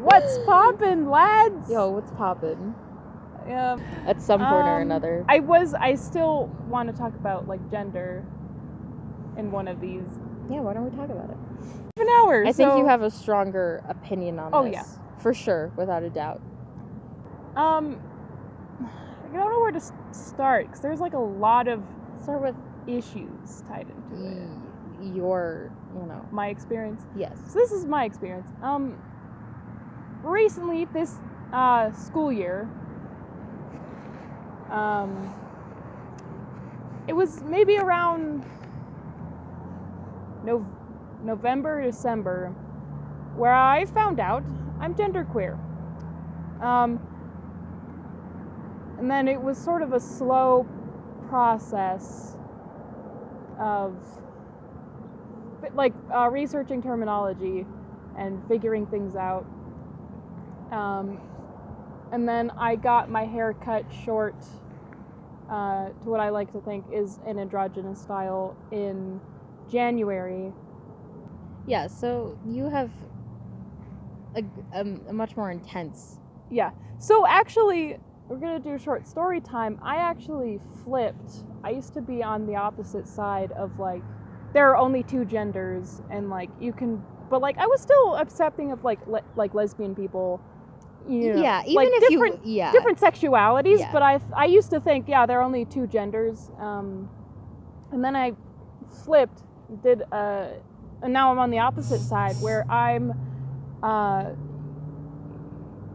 What's poppin', lads? Yo, what's poppin'? Yeah. At some point or another. I still want to talk about like gender in one of these. Yeah, why don't we talk about it? An hour. I think you have a stronger opinion on this. Yeah. For sure, without a doubt. I don't know where to start because there's like a lot of Start with issues tied into it. Your, My experience. Yes. So this is my experience. Recently this school year, it was maybe around November, December, where I found out I'm genderqueer. And then it was sort of a slow process of researching terminology and figuring things out. And then I got my hair cut short to what I like to think is an androgynous style in January. Yeah, so you have a much more intense... Yeah. So actually, we're going to do a short story time. I actually flipped. I used to be on the opposite side of like, there are only two genders and like you can, but like I was still accepting of like lesbian people. Yeah, even like if different sexualities, Yeah. but I used to think, yeah, there are only two genders. And then I flipped, and now I'm on the opposite side where I'm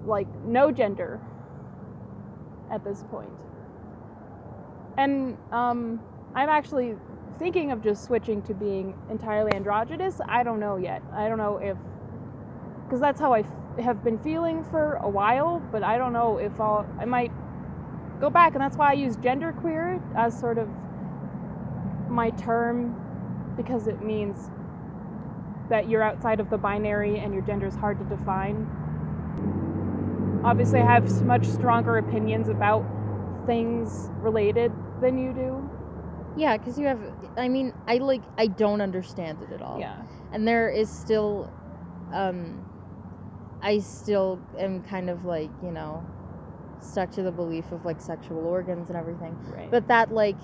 like no gender at this point. And I'm actually thinking of just switching to being entirely androgynous. I don't know yet. I don't know if, because that's how I have been feeling for a while, but I don't know if I might go back, and that's why I use genderqueer as sort of my term, because it means that you're outside of the binary and your gender is hard to define. Obviously, I have much stronger opinions about things related than you do. Yeah, because you have... I mean, I don't understand it at all. Yeah. And there is still... I still am kind of like, stuck to the belief of like sexual organs and everything. Right. But that like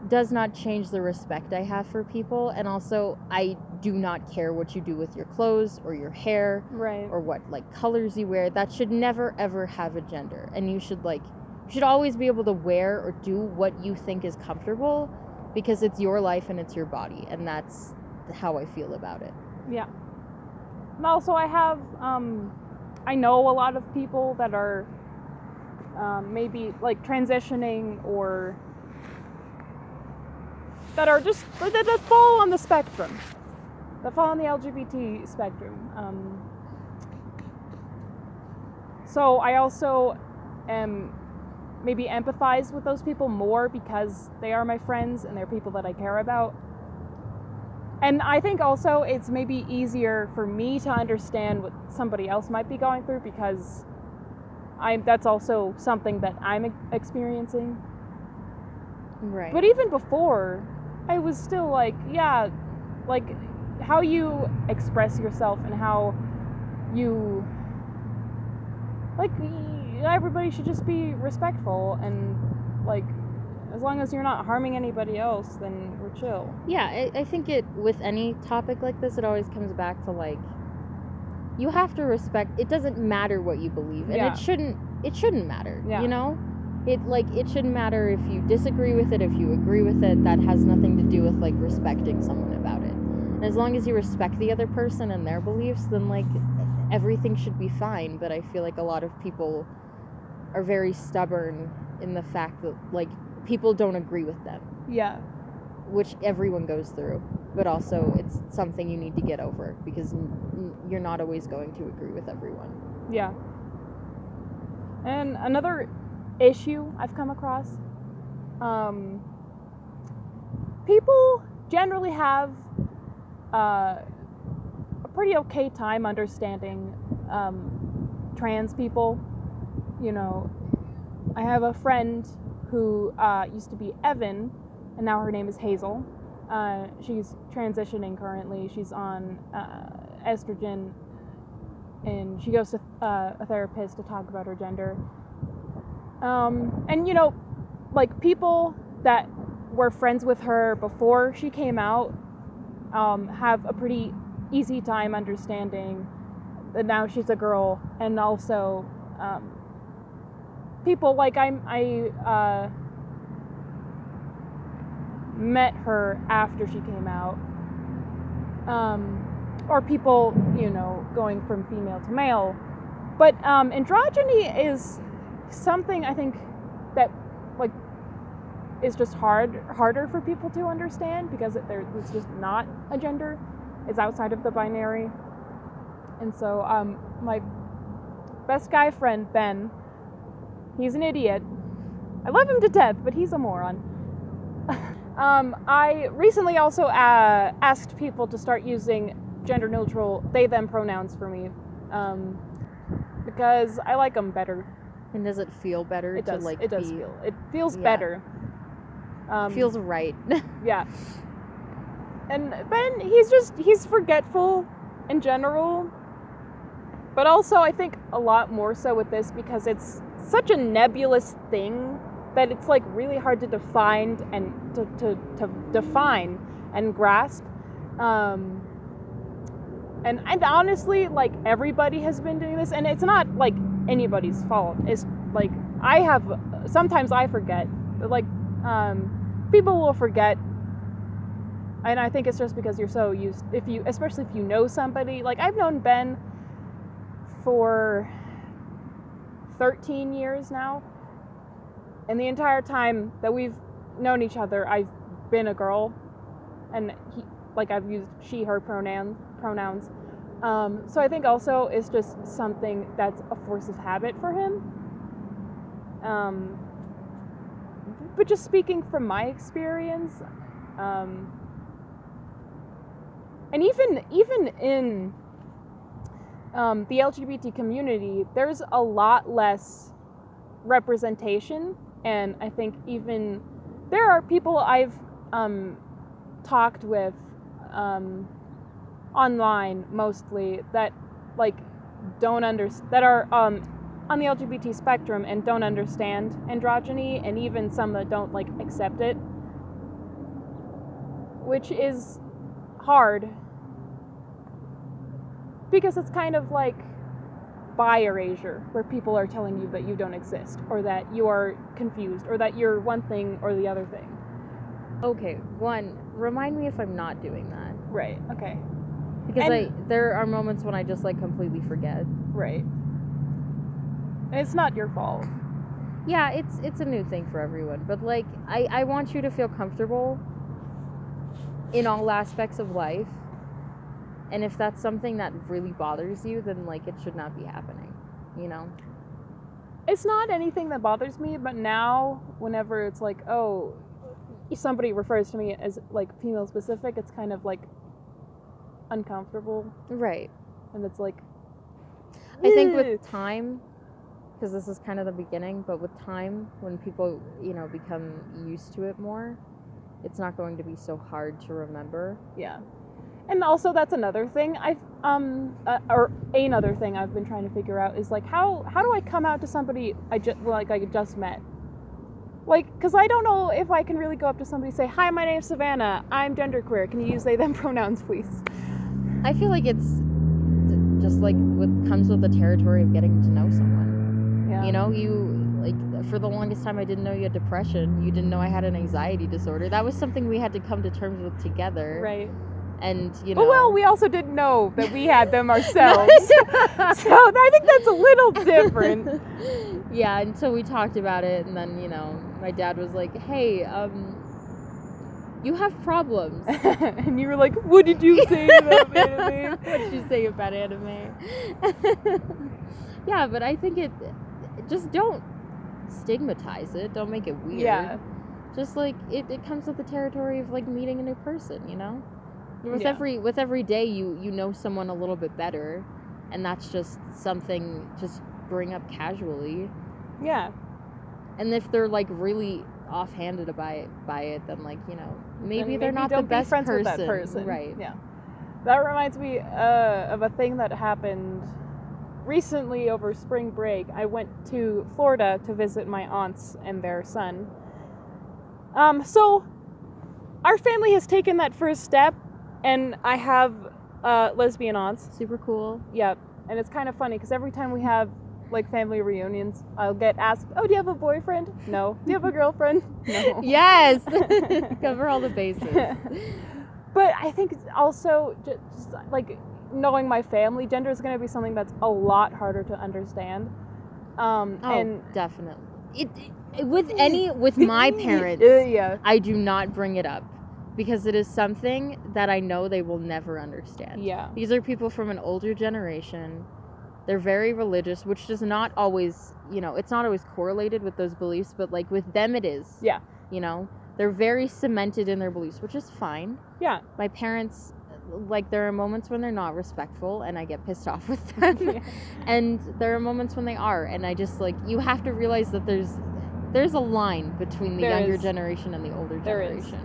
does not change the respect I have for people, and also I do not care what you do with your clothes or your hair, right, or what like colors you wear. That should never ever have a gender, and you should always be able to wear or do what you think is comfortable, because it's your life and it's your body, and that's how I feel about it. Yeah. And also I have I know a lot of people that are maybe like transitioning, or that are just that fall on the spectrum, that fall on the LGBT spectrum. So I also am maybe empathize with those people more because they are my friends and they're people that I care about. And I think also it's maybe easier for me to understand what somebody else might be going through, because that's also something that I'm experiencing. Right. But even before, I was still like, yeah, like how you express yourself and how you, like, everybody should just be respectful, and like, as long as you're not harming anybody else, then we're chill. Yeah, I think with any topic like this, it always comes back to like, you have to respect. It doesn't matter what you believe, and it shouldn't matter. Yeah. It shouldn't matter if you disagree with it, if you agree with it. That has nothing to do with like respecting someone about it. And as long as you respect the other person and their beliefs, then like everything should be fine. But I feel like a lot of people are very stubborn in the fact that like people don't agree with them. Yeah. Which everyone goes through, but also it's something you need to get over, because you're not always going to agree with everyone. Yeah. And another issue I've come across, people generally have a pretty okay time understanding trans people. I have a friend who used to be Evan, and now her name is Hazel. She's transitioning currently. She's on estrogen and she goes to a therapist to talk about her gender. And, you know, like, people that were friends with her before she came out have a pretty easy time understanding that now she's a girl, and also people like I met her after she came out, or people, you know, going from female to male. But androgyny is something I think that, like, is just harder for people to understand, because it's just not a gender. It's outside of the binary. And so my best guy friend, Ben, he's an idiot. I love him to death, but he's a moron. I recently also asked people to start using gender-neutral they/them pronouns for me, because I like them better. And does it feel better to like? It feels better. Feels right. Yeah. And Ben, he's forgetful in general, but also I think a lot more so with this, because it's such a nebulous thing that it's like really hard to define and to define and grasp. And honestly, like, everybody has been doing this, and it's not like anybody's fault. It's like sometimes I forget, but like people will forget. And I think it's just because you're so used, especially if you know somebody. Like, I've known Ben for 13 years now. And the entire time that we've known each other, I've been a girl. And I've used she, her pronouns. So I think also it's just something that's a force of habit for him. But just speaking from my experience, and even in the LGBT community, there's a lot less representation, and I think even there are people I've talked with online mostly that like that are on the LGBT spectrum and don't understand androgyny, and even some that don't like accept it, which is hard, because it's kind of like bi erasure, where people are telling you that you don't exist, or that you are confused, or that you're one thing or the other thing. Okay, one, remind me if I'm not doing that. Right, okay. Because there are moments when I just like completely forget. Right. And it's not your fault. Yeah, it's a new thing for everyone, but like I want you to feel comfortable in all aspects of life. And if that's something that really bothers you, then like it should not be happening, you know? It's not anything that bothers me, but now whenever it's like, oh, somebody refers to me as like female specific, it's kind of like uncomfortable. Right. And it's like, I think with time, because this is kind of the beginning, but with time, when people, you know, become used to it more, it's not going to be so hard to remember. Yeah. And also that's another thing another thing I've been trying to figure out is like, how do I come out to somebody I just met? Like, because I don't know if I can really go up to somebody and say, hi, my name's Savannah, I'm genderqueer, can you use they them pronouns, please? I feel like it's just like what comes with the territory of getting to know someone. Yeah. You know, for the longest time I didn't know you had depression. You didn't know I had an anxiety disorder. That was something we had to come to terms with together. Right. And, you know. But, well, we also didn't know that we had them ourselves. So I think that's a little different. Yeah, and so we talked about it, and then, you know, my dad was like, hey, you have problems. And you were like, what did you say about anime? What did you say about anime? Yeah, but I think just don't stigmatize it. Don't make it weird. Yeah. Just like, it comes with the territory of like meeting a new person, you know? With every day you know someone a little bit better, and that's just something just bring up casually. Yeah. And if they're like really offhanded by it, then like, you know, maybe they're not the best friends person. With that person. Right. Yeah. That reminds me of a thing that happened recently over spring break, I went to Florida to visit my aunts and their son. So our family has taken that first step, and I have lesbian aunts. Super cool. Yep. And it's kind of funny because every time we have like family reunions, I'll get asked, "Oh, do you have a boyfriend?" No. "Do you have a girlfriend?" No. Yes. Cover all the bases. But I think it's also just like knowing my family, gender is going to be something that's a lot harder to understand. And Definitely. With my parents, yeah. I do not bring it up because it is something that I know they will never understand. Yeah. These are people from an older generation. They're very religious, which does not always, it's not always correlated with those beliefs, but like with them it is. Yeah. They're very cemented in their beliefs, which is fine. Yeah. My parents, like, there are moments when they're not respectful and I get pissed off with them. Yeah. And there are moments when they are, and I just, like, you have to realize that there's a line between the younger generation and the older generation.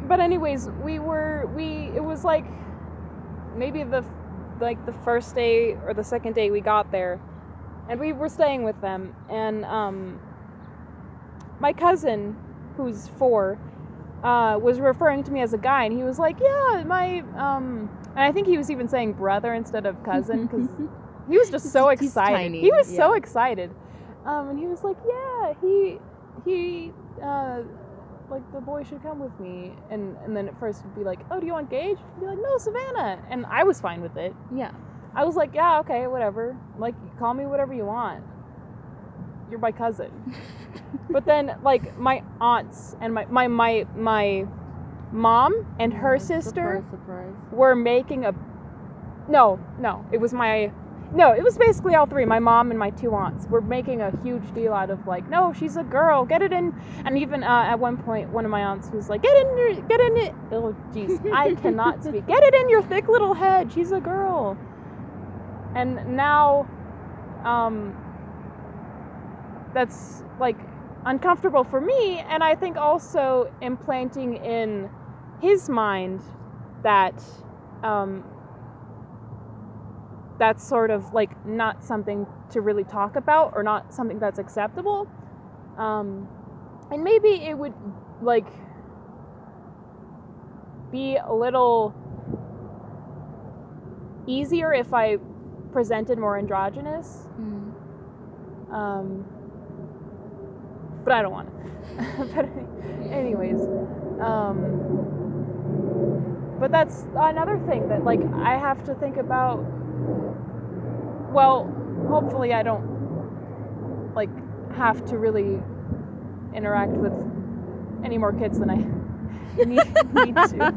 But anyways, it was like maybe the first day or the second day we got there, and we were staying with them, and my cousin, who's 4, was referring to me as a guy, and he was like, "Yeah, my and I think he was even saying brother instead of cousin because he was just so excited. Tiny. He was so excited, and he was like, "Yeah, he like the boy should come with me," and then at first he'd be like, "Oh, do you want Gage?" He'd be like, "No, Savannah," and I was fine with it. Yeah. I was like, "Yeah, okay, whatever. Like, call me whatever you want. You're my cousin." But then, like, my aunts and my mom and her sister surprise. were making it was basically all 3, my mom and my 2 aunts, were making a huge deal out of, like, "No, she's a girl, get it in." And even at one point, one of my aunts was like, get in it. Oh, jeez, I cannot speak. "Get it in your thick little head, she's a girl." And now, that's, like, uncomfortable for me, and I think also implanting in his mind that, that's sort of, like, not something to really talk about, or not something that's acceptable. And maybe it would, like, be a little easier if I presented more androgynous. But I don't want to. But anyways, but that's another thing that, like, I have to think about. Well, hopefully I don't, like, have to really interact with any more kids than I need to.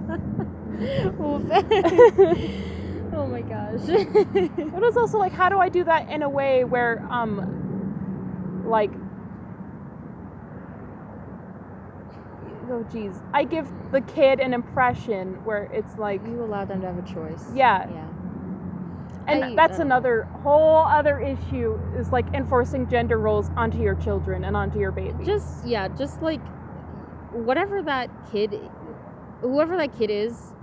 Oh my gosh. But it's also like, how do I do that in a way where, like, oh geez, I give the kid an impression where it's like, you allow them to have a choice. Yeah. And that's another whole other issue, is like enforcing gender roles onto your children and onto your baby. Just like whoever that kid is,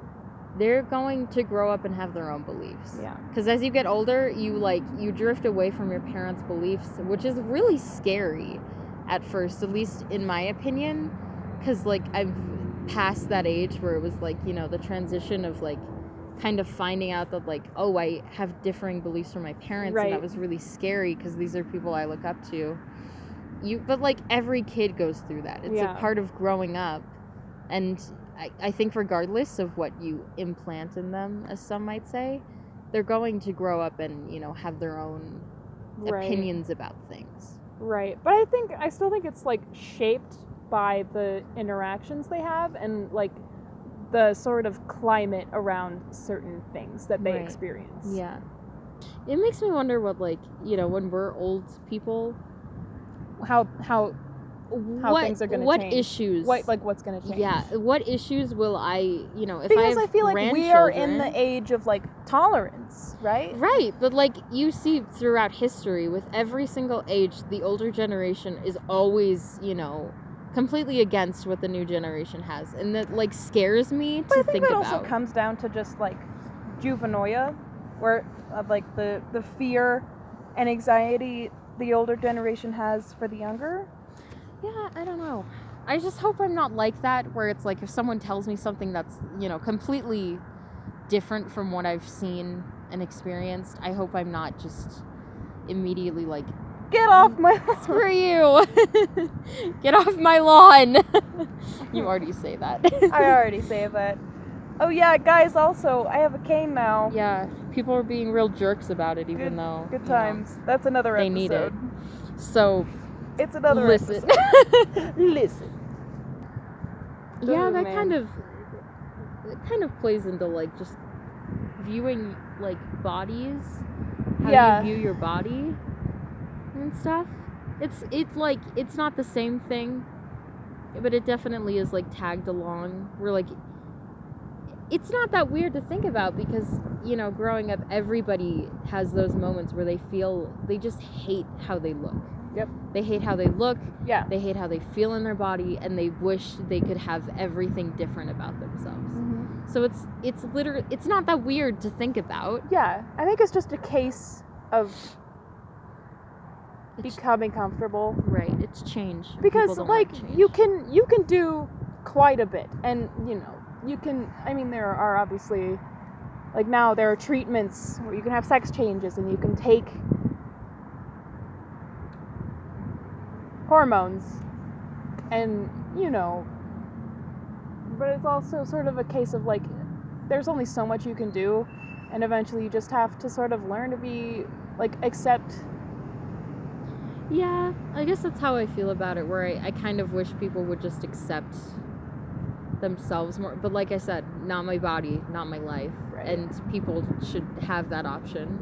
they're going to grow up and have their own beliefs. Yeah. Because as you get older, you drift away from your parents' beliefs, which is really scary at first, at least in my opinion. Because, like, I've passed that age where it was like, the transition of, like, kind of finding out that, like, oh, I have differing beliefs from my parents, right. And that was really scary because these are people I look up to. But, like, every kid goes through that. It's a part of growing up. And I think regardless of what you implant in them, as some might say, they're going to grow up and, have their own opinions about things. Right. But I still think it's, like, shaped by the interactions they have and, like, the sort of climate around certain things that they experience. Yeah. It makes me wonder what, like, when we're old people, how things are going to change. What issues? What's going to change? Yeah. What issues will I, if because I have I feel like we are in the age of, like, tolerance, right? Right. But, like, you see throughout history, with every single age, the older generation is always, completely against what the new generation has, and that, like, scares me to think about. But I think that also comes down to just, like, juvenoia. where like the fear and anxiety the older generation has for the younger. Yeah, I don't know. I just hope I'm not like that, where it's like if someone tells me something that's, you know, completely different from what I've seen and experienced, I hope I'm not just immediately like, Get off my lawn. screw you! Get off my lawn! You already say that. I already say that. Oh yeah, guys, also, I have a cane now. Yeah, people are being real jerks about it, even though Good you know, times. That's another they episode. need it. So It's another listen. episode. Listen. Yeah, Oh, that man. kind of plays into like just viewing like bodies, how Yeah. you view your body and stuff. It's like it's not the same thing, but it definitely is like tagged along. We're like, it's not that weird to think about because, you know, growing up, everybody has those moments where they just hate how they look. Yep. They hate how they look. Yeah. They hate how they feel in their body, and they wish they could have everything different about themselves. So it's literally, it's not that weird to think about. Yeah, I think it's just a case of It's- becoming comfortable. Right, it's change. and Because people don't like change. you can do quite a bit, and you know you can. I mean, there are obviously like now there are treatments where you can have sex changes and you can take hormones, and you know. But it's also sort of a case of like there's only so much you can do, and eventually you just have to sort of learn to be like accept. Yeah, I guess that's how I feel about it, where I kind of wish people would just accept themselves more. But like I said, not my body, not my life. Right. And people should have that option.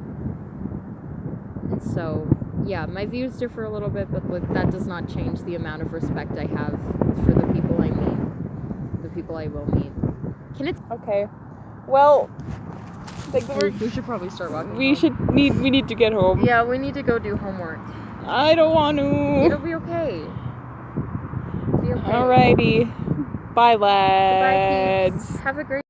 And so, yeah, my views differ a little bit, but like, that does not change the amount of respect I have for the people I meet, the people I will meet. Can it... Okay. Well, I think We should probably start walking we home. need to get home. Yeah, we need to go do homework. I don't want to. It'll be okay. Be okay. Alrighty. Bye, Goodbye, lads. peeps. Have a great